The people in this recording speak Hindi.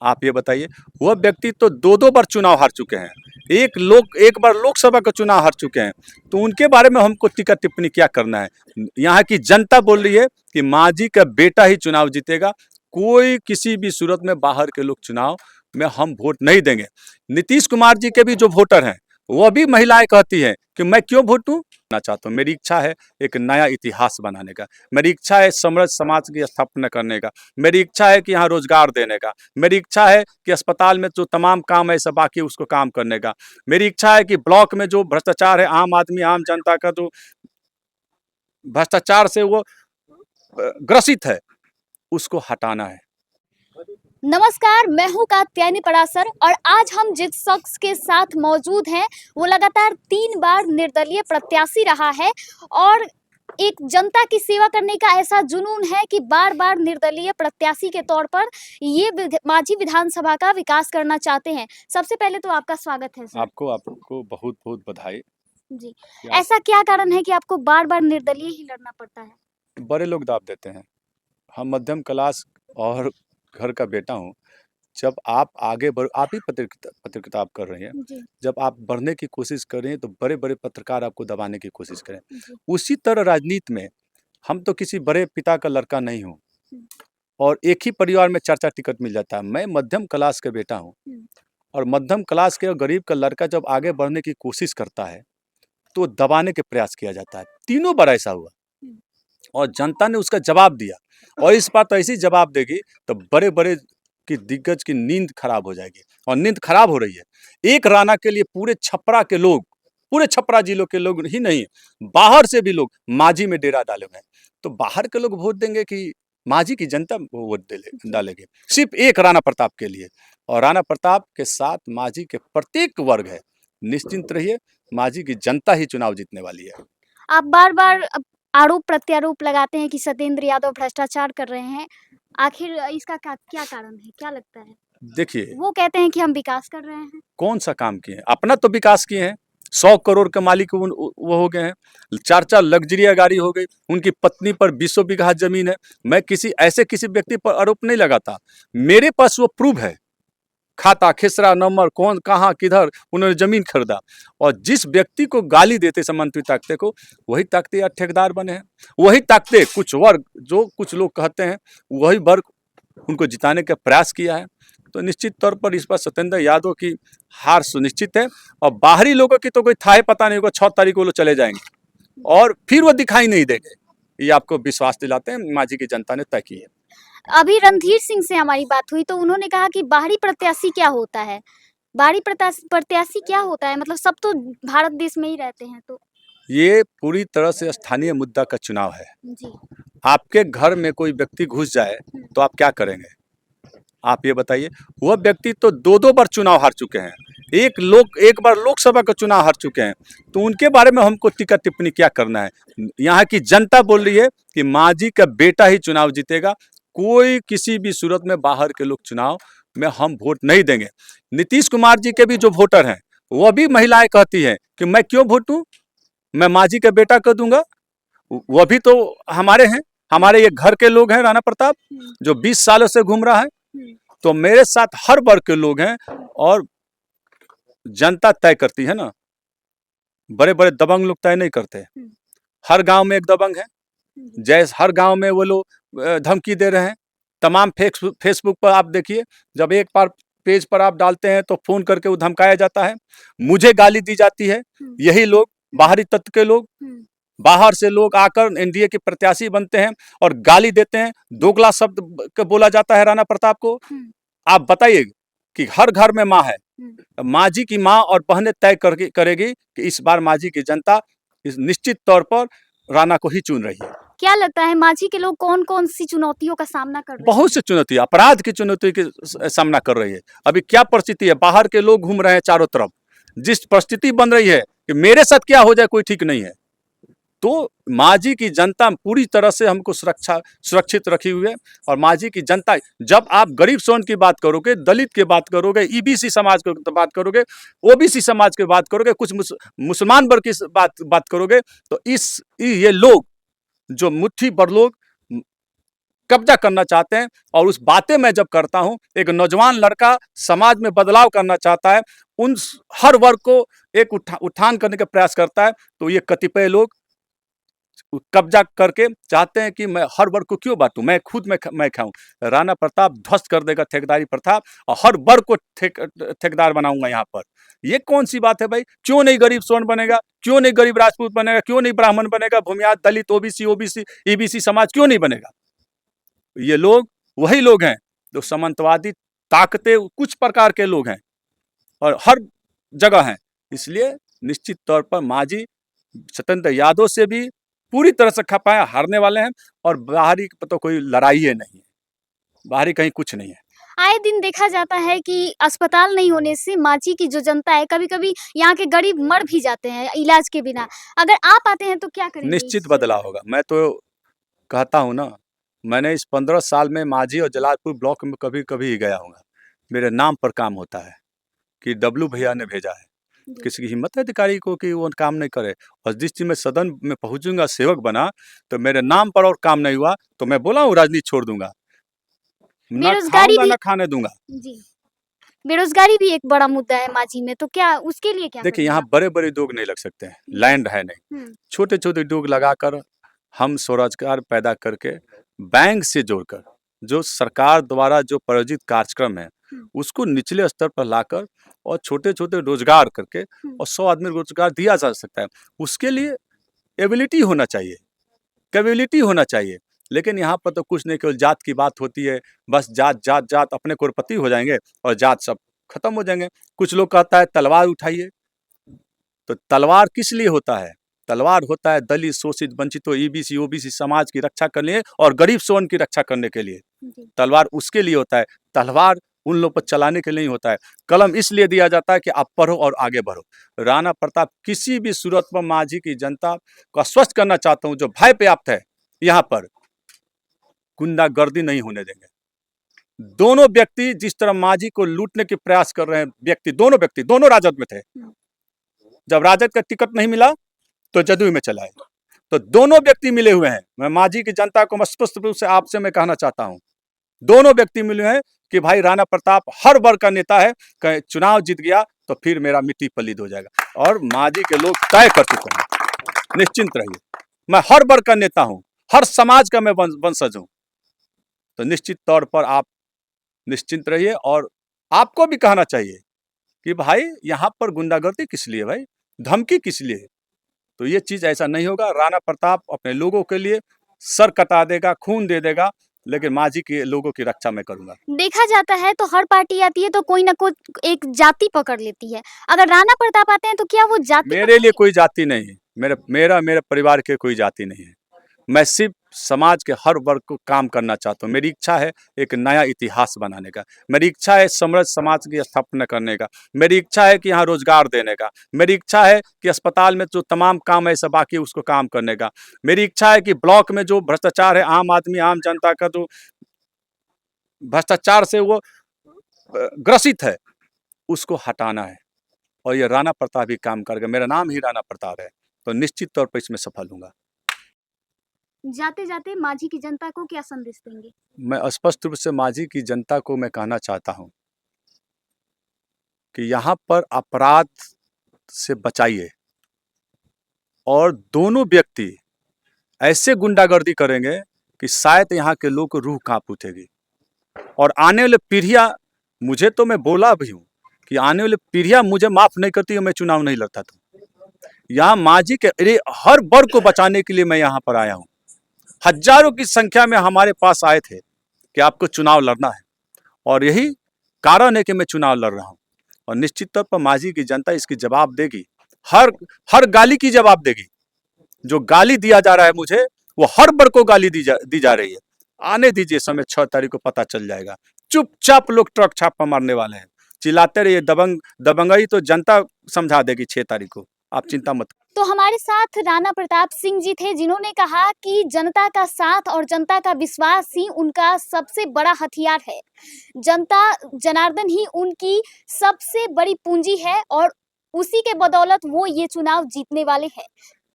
आप ये बताइए, वह व्यक्ति तो दो दो बार चुनाव हार चुके हैं, एक बार लोकसभा का चुनाव हार चुके हैं, तो उनके बारे में हमको टीका टिप्पणी क्या करना है। यहाँ की जनता बोल रही है कि मांझी का बेटा ही चुनाव जीतेगा, कोई किसी भी सूरत में बाहर के लोग चुनाव में हम वोट नहीं देंगे। नीतीश कुमार जी के भी जो वोटर हैं, वह भी महिलाएं कहती हैं कि मैं क्यों वोट दूं, ना चाहता हूं। मेरी इच्छा है एक नया इतिहास बनाने का, मेरी इच्छा है समृद्ध समाज की स्थापना करने का, मेरी इच्छा है कि यहाँ रोजगार देने का, मेरी इच्छा है कि अस्पताल में जो तमाम काम है सब बाकी उसको काम करने का, मेरी इच्छा है कि ब्लॉक में जो भ्रष्टाचार है, आम आदमी आम जनता का जो भ्रष्टाचार से वो ग्रसित है, उसको हटाना है। नमस्कार, मैं हूं कात्यायनी परासर और आज हम जिस शख्स के साथ मौजूद हैं वो लगातार 3 बार निर्दलीय प्रत्याशी रहा है और एक जनता की सेवा करने का ऐसा जुनून है कि बार बार निर्दलीय प्रत्याशी के तौर पर ये मांझी विधानसभा का विकास करना चाहते हैं। सबसे पहले तो आपका स्वागत है सर। आपको बहुत बहुत बधाई। जी, ऐसा क्या कारण है कि आपको बार बार निर्दलीय ही लड़ना पड़ता है? बड़े लोग दाब देते हैं, हम मध्यम क्लास और घर का बेटा हूँ। जब आप आगे बढ़, आप ही पत्रकारिता आप कर रही हैं, जी, जब आप बढ़ने की कोशिश कर रही हैं तो बड़े बड़े पत्रकार आपको दबाने की कोशिश करें। जी, उसी तरह राजनीति में हम तो किसी बड़े पिता का लड़का नहीं हूँ, हम्म, और एक ही परिवार में चार चार टिकट मिल जाता है। मैं मध्यम क्लास का बेटा हूँ, हम्म, और मध्यम क्लास के और गरीब का लड़का जब आगे बढ़ने की कोशिश करता है तो दबाने के प्रयास किया जाता है। तीनों बार ऐसा हुआ हम्म, और जनता ने उसका जवाब दिया, और इस बार तो ऐसी जवाब देगी तो बड़े बड़े की दिग्गज की नींद खराब हो जाएगी, और नींद खराब हो रही है। एक राणा के लिए पूरे छपरा के लोग, पूरे छपरा जिलों के लोग ही नहीं, बाहर से भी लोग मांझी में डेरा डाले हुए हैं। तो बाहर के लोग वोट देंगे कि मांझी की जनता वोट डालेगी सिर्फ एक राणा प्रताप के लिए, और राणा प्रताप के साथ मांझी के प्रत्येक वर्ग है। निश्चिंत रहिए, मांझी की जनता ही चुनाव जीतने वाली है। आप बार बार आरोप प्रत्यारोप लगाते हैं कि सत्येंद्र यादव भ्रष्टाचार कर रहे हैं। आखिर इसका क्या कारण है? क्या लगता है? देखिए, वो कहते हैं कि हम विकास कर रहे हैं। कौन सा काम किए हैं? अपना तो विकास किए हैं। 100 करोड़ के मालिक वो हो गए हैं, चार चार लग्जरिया गाड़ी हो गई, उनकी पत्नी पर 20 बीघा जमीन है। मैं किसी व्यक्ति पर आरोप नहीं लगाता, मेरे पास वो प्रूफ है, खाता खेसरा नंबर, कौन कहाँ किधर उन्होंने जमीन खरीदा। और जिस व्यक्ति को गाली देते मंत्री ताकते को, वही ताकते या ठेकेदार बने हैं, वही ताकते कुछ वर्ग, जो कुछ लोग कहते हैं, वही वर्ग उनको जिताने का प्रयास किया है। तो निश्चित तौर पर इस बार सत्येंद्र यादव की हार सुनिश्चित है, और बाहरी लोगों की तो कोई था ही पता नहीं होगा। 6 तारीख को लोग चले जाएंगे और फिर वो दिखाई नहीं देंगे, ये आपको विश्वास दिलाते हैं। मांझी की जनता ने तय की है। अभी रणधीर सिंह से हमारी बात हुई तो उन्होंने कहा कि बाहरी प्रत्याशी क्या होता है? बाहरी प्रत्याशी क्या होता है? मतलब सब तो भारत देश में ही रहते हैं तो। ये पूरी तरह से स्थानीय मुद्दा का चुनाव है। जी। आपके घर में कोई व्यक्ति घुस जाए तो आप क्या करेंगे? आप ये बताइए, वह व्यक्ति तो दो दो बार चुनाव हार चुके हैं, एक बार लोकसभा का चुनाव हार चुके हैं, तो उनके बारे में हमको टीका टिप्पणी क्या करना है। यहाँ की जनता बोल रही है कि मांझी का बेटा ही चुनाव जीतेगा, कोई किसी भी सूरत में बाहर के लोग चुनाव में हम वोट नहीं देंगे। नीतीश कुमार जी के भी जो वोटर हैं, वह भी महिलाएं कहती हैं कि मैं क्यों वोट दूं, मैं मांझी का बेटा कर दूंगा। वह भी तो हमारे हैं, हमारे ये घर के लोग हैं। राणा प्रताप जो 20 सालों से घूम रहा है, तो मेरे साथ हर वर्ग के लोग हैं, और जनता तय करती है ना। बड़े बड़े दबंग लोग तय नहीं करते, हर गांव में एक दबंग है। जैसे हर गांव में वो लोग धमकी दे रहे हैं। तमाम फेसबुक पर आप देखिए, जब एक बार पेज पर आप डालते हैं तो फोन करके वो धमकाया जाता है, मुझे गाली दी जाती है। यही लोग, बाहरी तत्व के लोग, बाहर से लोग आकर एनडीए के प्रत्याशी बनते हैं और गाली देते हैं, दोगला शब्द बोला जाता है राणा प्रताप को। आप बताइए कि हर घर में माँ है, मांझी की माँ और बहनें तय करेगी कि इस बार मांझी की जनता इस निश्चित तौर पर राणा को ही चुन रही है। क्या लगता है मांझी के लोग कौन-कौन सी चुनौतियों का सामना कर रहे हैं? बहुत सी चुनौती, अपराध की चुनौती के सामना कर रही है। अभी क्या परिस्थिति है, बाहर के लोग घूम रहे हैं चारों तरफ, जिस परिस्थिति बन रही है कि मेरे साथ क्या हो जाए कोई ठीक नहीं है। तो मांझी की जनता पूरी तरह से हमको सुरक्षित रखी हुई है। और मांझी की जनता, जब आप गरीब सोन की बात करोगे, दलित की बात करोगे, ईबीसी समाज की बात करोगे, ओबीसी समाज की बात करोगे, कुछ मुसलमान वर्ग की बात करोगे, तो ये लोग जो मुट्ठी भर लोग कब्जा करना चाहते हैं। और उस बातें मैं जब करता हूं, एक नौजवान लड़का समाज में बदलाव करना चाहता है, उन हर वर्ग को एक उत्थान करने का प्रयास करता है, तो ये कतिपय लोग कब्जा करके चाहते हैं कि मैं हर वर्ग को क्यों बांटूं, मैं खुद मैं खाऊं। राणा प्रताप ध्वस्त कर देगा ठेकेदारी प्रथा और हर वर्ग को ठेकेदार बनाऊंगा यहाँ पर। ये कौन सी बात है भाई? क्यों नहीं गरीब स्वर्ण बनेगा, क्यों नहीं गरीब राजपूत बनेगा, क्यों नहीं ब्राह्मण बनेगा, भूमियाद दलित ओबीसी ईबीसी समाज क्यों नहीं बनेगा? ये लोग वही लोग हैं जो सामंतवादी ताकतें कुछ प्रकार के लोग हैं और हर जगह हैं। इसलिए निश्चित तौर पर मांझी सत्येंद्र यादव से भी पूरी तरह से खपाया हारने वाले हैं। और बाहरी तो कोई लड़ाई है नहीं है, बाहरी कहीं कुछ नहीं है। आए दिन देखा जाता है कि अस्पताल नहीं होने से मांझी की जो जनता है, कभी-कभी यहाँ के गरीब मर भी जाते हैं इलाज के बिना। अगर आप आते हैं तो क्या करेंगे निश्चित इस बदलाव होगा। मैं तो कहता हूँ ना, मैंने इस 15 साल में मांझी और जलालपुर ब्लॉक में कभी-कभी ही गया हूँगा। मेरे नाम पर काम होता है कि डब्लू भैया ने भेजा है। जी। किसी की हिम्मत है अधिकारी को कि वो काम नहीं करे? और जिस दिन मैं सदन में पहुंचूंगा, सेवक बना, तो मेरे नाम पर और काम नहीं हुआ तो मैं बोला हूँ राजनीति छोड़ दूंगा, ना बेरोजगारी खाऊंगा भी ना खाने दूंगा। जी, बेरोजगारी भी एक बड़ा मुद्दा है मांझी में, तो क्या उसके लिए क्या देखिए, करेंगे यहाँ आप? बड़े-बड़े उद्योग नहीं लग सकते हैं, लैंड है नहीं। हुँ, छोटे-छोटे उद्योग लगाकर हम स्वरोजगार पैदा करके बैंक से जोड़कर जो सरकार द्वारा जो प्रायोजित कार्यक्रम है, हुँ, उसको निचले स्तर पर लाकर और छोटे-छोटे रोजगार करके हुँ। और 100 आदमी को रोजगार दिया जा सकता है। उसके लिए एबिलिटी होना चाहिए, कैपेबिलिटी होना चाहिए। लेकिन यहाँ पर तो कुछ नहीं, केवल जात की बात होती है। बस जात, जात, जात अपने करोड़पति हो जाएँगे और जात सब खत्म हो जाएँगे। कुछ लोग कहता है तलवार उठाइए, तो तलवार किस लिए होता है? तलवार होता है दलित, शोषित, वंचितों, ईबीसी, ओबीसी समाज की रक्षा करने के लिए और गरीब स्वर्ण की रक्षा करने के लिए। जी। तलवार उसके लिए होता है, तलवार उन लोग पर चलाने के लिए नहीं होता है। कलम इसलिए दिया जाता है कि आप पढ़ो और आगे बढ़ो। राणा प्रताप किसी भी सूरत में मांझी की जनता को आश्वस्त करना चाहता हूँ, जो भय पर्याप्त है, यहाँ पर गुंडागर्दी नहीं होने देंगे। दोनों व्यक्ति जिस तरह मांझी को लूटने के प्रयास कर रहे हैं, व्यक्ति दोनों राजद में थे। जब राजद का टिकट नहीं मिला तो जदयू में चला आए। तो दोनों व्यक्ति मिले हुए हैं। मैं मांझी की जनता को स्पष्ट रूप से आपसे मैं कहना चाहता हूं, दोनों व्यक्ति मिले हैं कि भाई राणा प्रताप हर वर्ग का नेता है, कहीं चुनाव जीत गया तो फिर मेरा मिट्टी पलीद हो जाएगा। और मांझी के लोग तय कर चुके हैं, निश्चिंत रहिए। मैं हर वर्ग का नेता हूं, हर समाज का मैं वंशज हूं। तो निश्चित तौर पर आप निश्चिंत रहिए। और आपको भी कहना चाहिए कि भाई यहाँ पर गुंडागर्दी किस लिए, भाई धमकी किस लिए? तो ये चीज ऐसा नहीं होगा। राणा प्रताप अपने लोगों के लिए सर कटा देगा, खून दे देगा, लेकिन मांझी के लोगों की रक्षा मैं करूंगा। देखा जाता है तो हर पार्टी आती है तो कोई ना कोई एक जाति पकड़ लेती है। अगर राणा प्रताप आते हैं तो क्या वो जाति मेरे लिए पकड़ेंगे? कोई जाति नहीं है, मेरे परिवार के कोई जाति नहीं है। मैं सिर्फ समाज के हर वर्ग को काम करना चाहता हूँ। मेरी इच्छा है एक नया इतिहास बनाने का, मेरी इच्छा है समृद्ध समाज की स्थापना करने का, मेरी इच्छा है कि यहाँ रोजगार देने का, मेरी इच्छा है कि अस्पताल में जो तमाम काम ऐसा बाकी है उसको काम करने का, मेरी इच्छा है कि ब्लॉक में जो भ्रष्टाचार है, आम आदमी आम जनता का जो भ्रष्टाचार से वो ग्रसित है, उसको हटाना है। और ये राणा प्रताप ही काम करेगा। मेरा नाम ही राणा प्रताप है, तो निश्चित तौर पर इसमें सफल हूंगा। जाते जाते मांझी की जनता को क्या संदेश देंगे? मैं स्पष्ट रूप से मांझी की जनता को मैं कहना चाहता हूं कि यहाँ पर अपराध से बचाइए। और दोनों व्यक्ति ऐसे गुंडागर्दी करेंगे कि शायद यहाँ के लोग को रूह कांप उठेगी। और आने वाली पीढ़ियां, मुझे तो मैं बोला भी हूँ कि आने वाली पीढ़ियां मुझे माफ नहीं करती, मैं चुनाव नहीं लड़ता था। यहाँ मांझी के हर वर्ग को बचाने के लिए मैं यहाँ पर आया हूँ। हजारों की संख्या में हमारे पास आए थे कि आपको चुनाव लड़ना है, और यही कारण है कि मैं चुनाव लड़ रहा हूँ। और निश्चित तौर पर मांझी की जनता इसकी जवाब देगी, हर गाली की जवाब देगी। जो गाली दिया जा रहा है मुझे, वो हर वर्ग को गाली दी जा रही है। आने दीजिए समय, 6 तारीख को पता चल जाएगा। चुपचाप लोग ट्रक छापा मारने वाले हैं, चिल्लाते रहिए। दबंगई तो जनता समझा देगी 6 तारीख को, आप चिंता मत। तो हमारे साथ राणा प्रताप सिंह जी थे, जिन्होंने कहा कि जनता का साथ और जनता का विश्वास ही उनका सबसे बड़ा हथियार है। जनता जनार्दन ही उनकी सबसे बड़ी पूंजी है और उसी के बदौलत वो ये चुनाव जीतने वाले हैं।